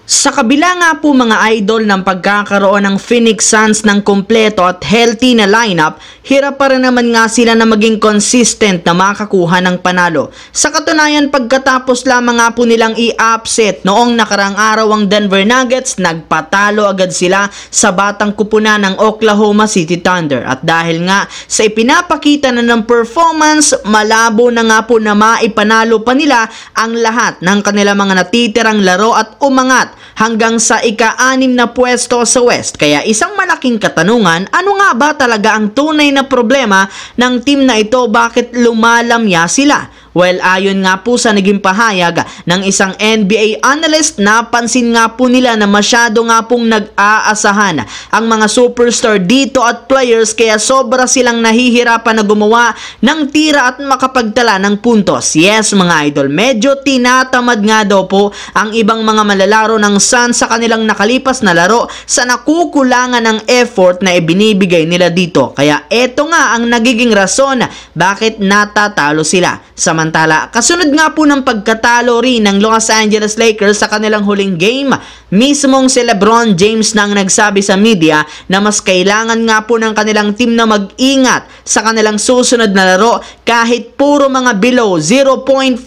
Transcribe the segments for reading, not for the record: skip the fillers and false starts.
Sa kabila nga po mga idol ng pagkakaroon ng Phoenix Suns ng kumpleto at healthy na lineup, hirap pa rin naman nga sila na maging consistent na makakuha ng panalo. Sa katunayan, pagkatapos lamang nga po nilang i-upset noong nakarang araw ang Denver Nuggets, nagpatalo agad sila sa batang kupunan ng Oklahoma City Thunder. At dahil nga sa ipinapakita na ng performance, malabo na nga po na maipanalo pa nila ang lahat ng kanilang mga natitirang laro at umangat hanggang sa ika-6 na pwesto sa West. Kaya isang malaking katanungan, ano nga ba talaga ang tunay na problema ng team na ito? Bakit lumalamya sila? Well, ayon nga po sa naging pahayag ng isang NBA analyst, napansin nga po nila na masyado nga pong nag-aasahan ang mga superstar dito at players, kaya sobra silang nahihirapan na gumawa ng tira at makapagtala ng puntos. Yes mga idol, medyo tinatamad nga daw po ang ibang mga malalaro ng Suns sa kanilang nakalipas na laro sa nakukulangan ng effort na ibinibigay nila dito. Kaya eto nga ang nagiging rason bakit natatalo sila. Samantala, kasunod nga po ng pagkatalo rin ng Los Angeles Lakers sa kanilang huling game, mismong si LeBron James nang nagsabi sa media na mas kailangan nga po ng kanilang team na mag-ingat sa kanilang susunod na laro kahit puro mga below 0.500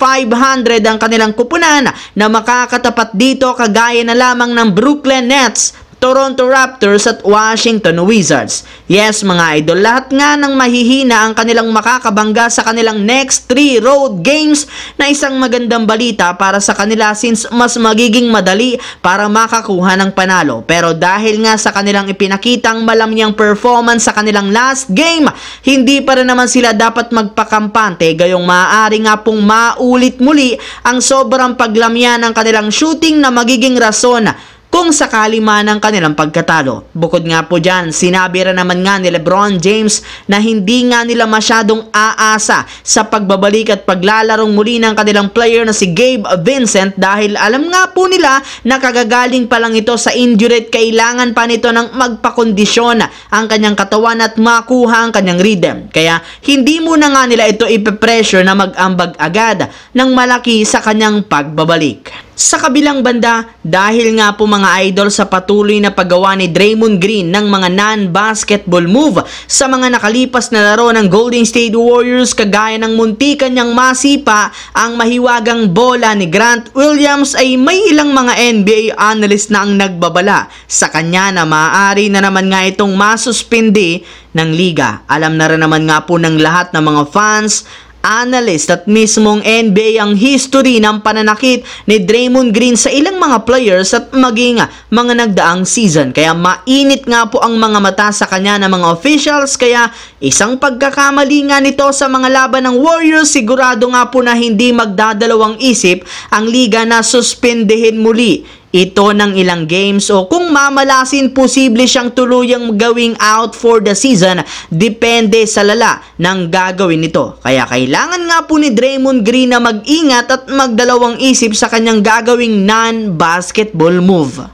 ang kanilang kupunan na makakatapat dito, kagaya na lamang ng Brooklyn Nets, Toronto Raptors at Washington Wizards. Yes mga idol, lahat nga ng mahihina ang kanilang makakabangga sa kanilang next 3 road games, na isang magandang balita para sa kanila since mas magiging madali para makakuha ng panalo. Pero dahil nga sa kanilang ipinakitang malamyang performance sa kanilang last game, hindi pa rin naman sila dapat magpakampante, gayong maaari nga pong maulit muli ang sobrang paglamya ng kanilang shooting na magiging rason kung sakali man ang kanilang pagkatalo. Bukod nga po dyan, sinabi rin naman nga ni LeBron James na hindi nga nila masyadong aasa sa pagbabalik at paglalarong muli ng kanilang player na si Gabe Vincent, dahil alam nga po nila na kagagaling pa lang ito sa injury at kailangan pa nito ng magpakondisyon ang kanyang katawan at makuha ang kanyang rhythm. Kaya hindi muna nga nila ito ipe-pressure na mag-ambag agad ng malaki sa kanyang pagbabalik. Sa kabilang banda, dahil nga po mga idol sa patuloy na paggawa ni Draymond Green ng mga non-basketball move sa mga nakalipas na laro ng Golden State Warriors, kagaya ng muntikan niyang masipa ang mahiwagang bola ni Grant Williams, ay may ilang mga NBA analyst na ang nagbabala sa kanya na maaari na naman nga itong masuspindi ng liga. Alam na rin naman nga po ng lahat ng mga fans, analyst at mismong NBA ang history ng pananakit ni Draymond Green sa ilang mga players at maging mga nagdaang season. Kaya mainit nga po ang mga mata sa kanya ng mga officials, kaya isang pagkakamali nga nito sa mga laban ng Warriors, sigurado nga po na hindi magdadalawang isip ang liga na suspendehin muli ito ng ilang games, o kung mamalasin, posible siyang tuluyang gawing out for the season, depende sa lala ng gagawin nito. Kaya kailangan nga po ni Draymond Green na mag-ingat at magdalawang isip sa kanyang gagawing non-basketball move.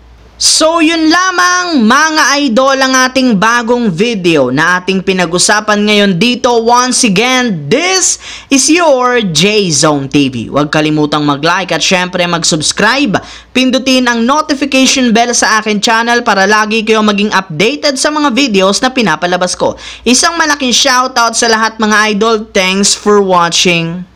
So yun lamang mga idol ang ating bagong video na ating pinag-usapan ngayon dito. Once again, this is your J-Zone TV. Huwag kalimutang mag-like at syempre mag-subscribe. Pindutin ang notification bell sa akin channel para lagi kayo maging updated sa mga videos na pinapalabas ko. Isang malaking shoutout sa lahat mga idol. Thanks for watching.